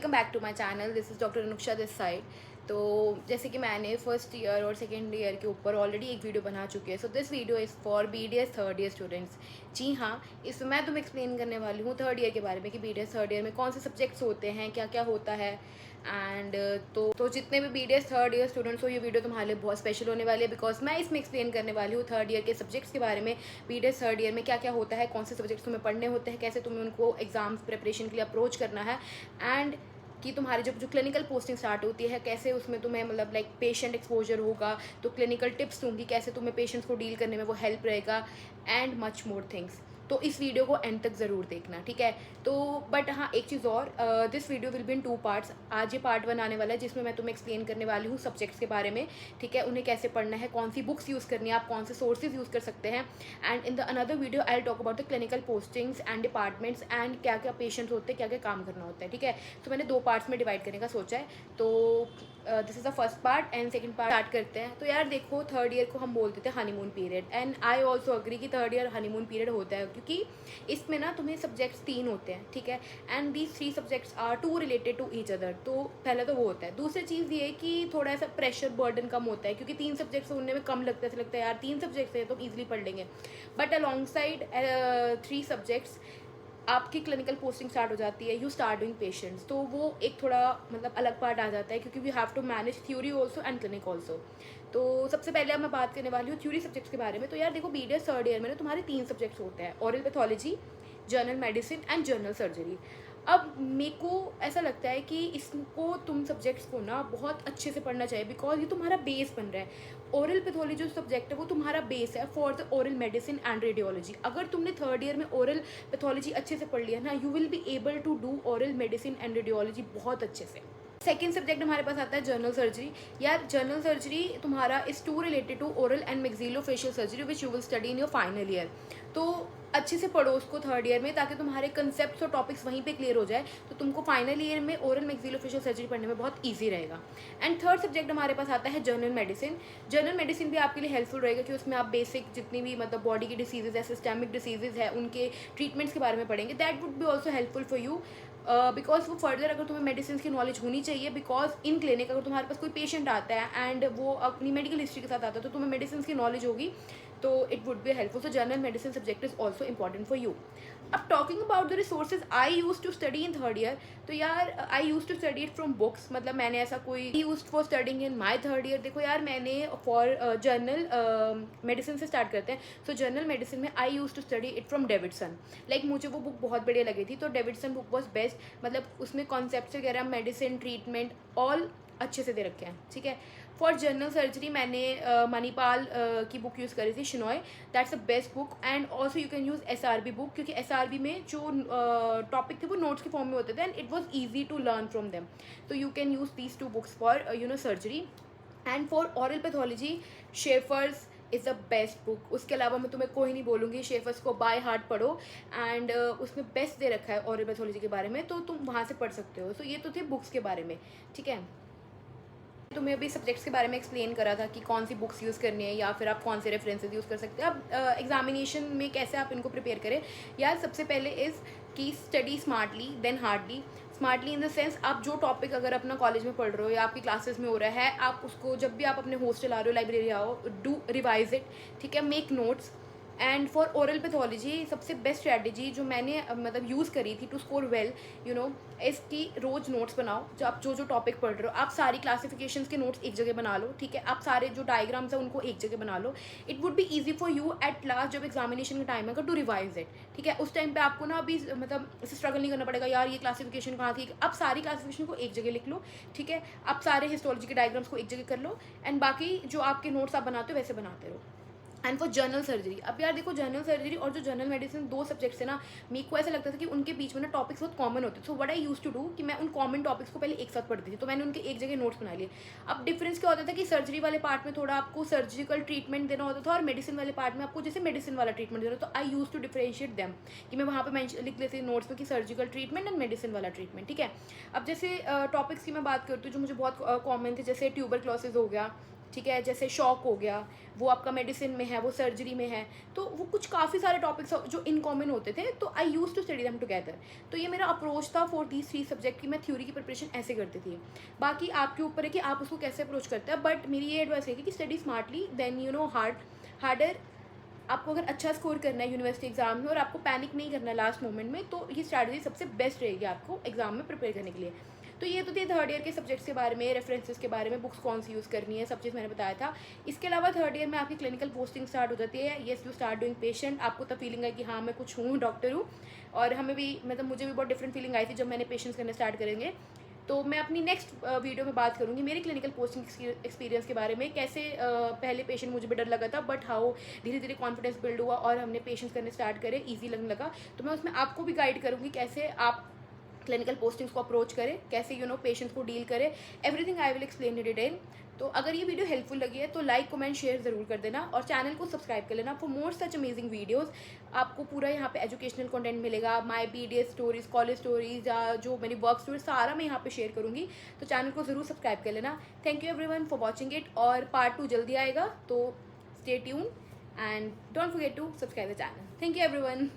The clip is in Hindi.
Welcome back to my channel. This is doctor Anuksha this side. तो जैसे कि मैंने फर्स्ट ईयर और सेकेंड ईयर के ऊपर ऑलरेडी एक वीडियो बना चुकी है। So this video is for BDS third year students. जी हाँ, इसमें मैं तुम्हें एक्सप्लेन करने वाली हूँ थर्ड ईयर के बारे में कि BDS थर्ड ईयर में कौन से सब्जेक्ट्स होते हैं, क्या क्या होता है। एंड तो जितने भी BDS थर्ड ईयर स्टूडेंट्स हो, ये वीडियो तुम्हारे लिए बहुत स्पेशल होने वाली है बिकॉज मैं इसमें एक्सप्लेन करने वाली हूँ थर्ड ईयर के सब्जेक्ट्स के बारे में। BDS थर्ड ईयर में क्या क्या होता है, कौन से सब्जेक्ट्स तुम्हें पढ़ने होते हैं, कैसे तुम्हें उनको एग्जाम्स प्रिपरेशन के लिए अप्रोच करना है, एंड कि तुम्हारी जो क्लिनिकल पोस्टिंग स्टार्ट होती है कैसे उसमें तुम्हें मतलब लाइक पेशेंट एक्सपोजर होगा, तो क्लिनिकल टिप्स दूंगी कैसे तुम्हें पेशेंट्स को डील करने में वो हेल्प रहेगा, एंड मच मोर थिंग्स। तो इस वीडियो को एंड तक ज़रूर देखना, ठीक है। तो बट हाँ, एक चीज़ और, this video will be in 2 parts. आज ये पार्ट 1 आने वाला है जिसमें मैं तुम्हें एक्सप्लेन करने वाली हूँ सब्जेक्ट्स के बारे में, ठीक है, उन्हें कैसे पढ़ना है, कौन सी बुक्स यूज़ करनी है, आप कौन से सोर्सेज यूज़ कर सकते हैं। And in the another video I talk about the clinical postings and departments and क्या क्या पेशेंट्स होते हैं, क्या क्या काम करना होता है, ठीक है। तो मैंने 2 पार्ट्स में डिवाइड करने का सोचा है। तो this is the first part and second part start करते हैं। तो यार देखो, थर्ड ईयर को हम बोलते थे honeymoon period, and I also agree कि थर्ड ईयर हनीमून पीरियड होता है क्योंकि इसमें ना तुम्हें सब्जेक्ट्स 3 होते हैं, ठीक है। And these 3 subjects are too related to each other. तो पहला तो वो होता है। दूसरी चीज़ ये है कि थोड़ा सा प्रेशर बर्डन कम होता है क्योंकि 3 सब्जेक्ट्स होने में कम लगता है, ऐसा लगता है यार 3 सब्जेक्ट्स है तो ईजिली पढ़ लेंगे। बट अलॉन्ग साइड 3 सब्जेक्ट्स आपकी क्लिनिकल पोस्टिंग स्टार्ट हो जाती है, यू स्टार्ट डूइंग पेशेंट्स, तो वो एक थोड़ा मतलब अलग पार्ट आ जाता है क्योंकि we have to manage theory also and clinic also. तो सबसे पहले अब मैं बात करने वाली हूँ थ्योरी सब्जेक्ट्स के बारे में। तो यार देखो, BDS थर्ड ईयर में ना तुम्हारे 3 सब्जेक्ट्स होते हैं, oral pathology, general medicine and general surgery. अब मेरे को ऐसा लगता है कि इसको तुम सब्जेक्ट्स को ना बहुत अच्छे से पढ़ना चाहिए बिकॉज ये तुम्हारा बेस बन रहा है। ओरल पैथोलॉजी जो सब्जेक्ट है वो तुम्हारा बेस है for the oral medicine and radiology. अगर तुमने थर्ड ईयर में ओरल पैथोलॉजी अच्छे से पढ़ लिया ना, you will be able to do oral medicine and radiology बहुत अच्छे से। सेकेंड सब्जेक्ट हमारे पास आता है जनरल सर्जरी। यार जनरल सर्जरी तुम्हारा is too related to oral and maxillofacial surgery which you will study in your final year. तो अच्छे से पढ़ो उसको थर्ड ईयर में ताकि तुम्हारे कंसेप्ट्स और टॉपिक्स वहीं पे क्लियर हो जाए, तो तुमको फाइनल ईयर में ओरल मैक्सिलोफेशियल सर्जरी पढ़ने में बहुत ईजी रहेगा। एंड थर्ड सब्जेक्ट हमारे पास आता है जनरल मेडिसिन। जनरल मेडिसिन भी आपके लिए हेल्पफुल रहेगा कि उसमें आप बेसिक जितनी भी मतलब बॉडी की डिसीजेज है, सिस्टमिक डिसीजेज है, उनके ट्रीटमेंट्स के बारे में पढ़ेंगे। That would be also helpful for you because वो फर्दर अगर तुम्हें मेडिसिन की नॉलेज होनी चाहिए, बिकॉज इन क्लिनिक अगर तुम्हारे पास कोई पेशेंट आता है एंड वो अपनी मेडिकल हिस्ट्री के साथ आता है तो तुम्हें मेडिसिन की नॉलेज होगी, तो it would be helpful. So general medicine subject is also important for you. अब talking about the resources I use to study in third year, तो यार I use to study it from books. मतलब मैंने ऐसा कोई use for studying in my third year. देखो यार, मैंने फॉर जनरल मेडिसिन से स्टार्ट करते हैं। सो जनरल मेडिसिन में I use to study it from Davidson. Like मुझे वो बुक बहुत बढ़िया लगी थी, तो डेविडसन बुक वॉज बेस्ट। मतलब उसमें कॉन्सेप्ट वगैरह, मेडिसिन, ट्रीटमेंट ऑल अच्छे से दे रखे हैं, ठीक है। फॉर जनरल सर्जरी मैंने मणिपाल की बुक यूज़ करी थी, Shinoy. That's a best book. And also you can use SRB book क्योंकि SRB में जो टॉपिक थे वो नोट्स के फॉर्म में होते थे and it was easy to learn from them. तो you can use these 2 books for surgery. And for oral pathology Shafer's is the best book. उसके अलावा मैं तुम्हें कोई नहीं बोलूँगी, शेफर्स को बाय हार्ट पढ़ो। एंड उसमें बेस्ट दे रखा है ऑरल पैथोलॉजी के बारे में, तो तुम वहाँ से पढ़ सकते हो। सो ये तो थे बुक्स के बारे में, ठीक है। तुम्हें अभी सब्जेक्ट्स के बारे में एक्सप्लेन करा था कि कौन सी बुक्स यूज़ करनी है या फिर आप कौन से रेफरेंसेस यूज़ कर सकते हैं। अब एग्जामिनेशन में कैसे आप इनको प्रिपेयर करें। यार सबसे पहले इज़ कि study smartly then hardly. Smartly in the sense, आप जो टॉपिक अगर अपना कॉलेज में पढ़ रहे हो या आपकी क्लासेस में हो रहा है, आप उसको जब भी आप अपने हॉस्टल आ रहे हो, लाइब्रेरी आओ, डू रिवाइज इट, ठीक है, make notes. And for oral pathology सबसे बेस्ट स्ट्रैटेजी जो मैंने मतलब यूज़ करी थी टू स्कोर वेल, इसकी रोज़ नोट्स बनाओ। जो आप जो टॉपिक पढ़ रहे हो, आप सारी क्लासिफिकेशंस के नोट्स एक जगह बना लो, ठीक है। आप सारे जो डायग्राम्स हैं उनको एक जगह बना लो। It would be easy for you at last जब एग्जामिनेशन का टाइम है टू रिवाइज इट, ठीक है। उस टाइम पे आपको ना अभी मतलब इसे स्ट्रगल नहीं करना पड़ेगा, यार ये क्लासिफिकेशन कहाँ थी। आप सारी क्लासिफिकेशन को एक जगह लिख लो, ठीक है। आप सारे हिस्टोलॉजी के डायग्राम्स को एक जगह कर लो एंड बाकी जो आपके नोट्स आप बनाते हो वैसे बनाते रहो। एंड फॉर जनरल सर्जरी, अब यार देखो, जनरल सर्जरी और जो जनरल मेडिसिन 2 सब्जेक्ट्स है ना, मेरे को ऐसा लगता था कि उनके बीच में ना टॉपिक्स बहुत कॉमन होते थे। So what I use to do कि मैं उन कॉमन टॉपिक्स को पहले एक साथ पढ़ती थी, तो मैंने उनके एक जगह नोट्स बना लिए। अब डिफरेंस क्या होता था कि सर्जरी वाले पार्ट में थोड़ा आपको सर्जिकल ट्रीटमेंट देना होता था और मेडिसिन वाले पार्ट में आपको जैसे मेडिसिन वाला ट्रीटमेंट देना। तो आई यूज टू डिफरेंशिएट देम कि मैं वहाँ पर लिख लेती नोट्स में कि सर्जिकल ट्रीटमेंट एंड मेडिसिन वाला ट्रीटमेंट, ठीक है। अब जैसे टॉपिक्स की मैं बात करती हूँ जो मुझे बहुत कॉमन थे, जैसे ट्यूबरक्लोसिस हो गया, ठीक है, जैसे शॉक हो गया, वो आपका मेडिसिन में है, वो सर्जरी में है, तो वो कुछ काफ़ी सारे टॉपिक्स जो इन कॉमन होते थे, तो I use to study them together. तो ये मेरा अप्रोच था फॉर दीज 3 सब्जेक्ट की, मैं थ्योरी की प्रिपरेशन ऐसे करती थी। बाकी आपके ऊपर है कि आप उसको कैसे अप्रोच करते हैं, बट मेरी ये एडवाइस है कि स्टडी स्मार्टली देन हार्डर। आपको अगर अच्छा स्कोर करना है यूनिवर्सिटी एग्जाम में और आपको पैनिक नहीं करना है लास्ट मोमेंट में, तो ये स्ट्रैटेजी सबसे बेस्ट रहेगी आपको एग्जाम में प्रिपेयर करने के लिए। तो ये तो थी थर्ड ईयर के सब्जेक्ट्स के बारे में, रेफरेंसेस के बारे में, बुक्स कौन सी यूज़ करनी है, सब चीज़ मैंने बताया था। इसके अलावा थर्ड ईयर में आपकी क्लिनिकल पोस्टिंग स्टार्ट हो जाती है। Yes, you start doing patient. आपको तब फीलिंग है कि हाँ मैं कुछ हूँ, डॉक्टर हूँ। और हमें भी, मतलब मुझे भी बहुत डिफरेंट फीलिंग आई थी जब मैंने पेशेंट्स करने स्टार्ट करेंगे। तो मैं अपनी नेक्स्ट वीडियो में बात करूँगी मेरी क्लिनिकल पोस्टिंग एक्सपीरियंस के बारे में, कैसे पहले पेशेंट मुझे भी डर लगा था, बट हाउ धीरे धीरे कॉन्फिडेंस बिल्ड हुआ और हमने पेशेंट्स करने स्टार्ट करे, ईजी लगने लगा। तो मैं उसमें आपको भी गाइड करूँगी कैसे आप क्लिनिकल पोस्टिंग्स को अप्रोच करें, कैसे पेशेंट्स को डील करें, everything I will explain in detail. तो अगर ये वीडियो हेल्पफुल लगी है तो लाइक कमेंट शेयर ज़रूर कर देना और चैनल को सब्सक्राइब कर लेना for more such amazing videos. आपको पूरा यहाँ पे एजुकेशनल कंटेंट मिलेगा, my BDS stories, college stories या जो मेरी वर्क स्टोरीज, सारा मैं यहाँ पे शेयर करूँगी। तो चैनल को ज़रूर सब्सक्राइब कर लेना। Thank you everyone for watching it, और पार्ट 2 जल्दी आएगा, तो stay tune and don't forget to subscribe the channel. Thank you everyone.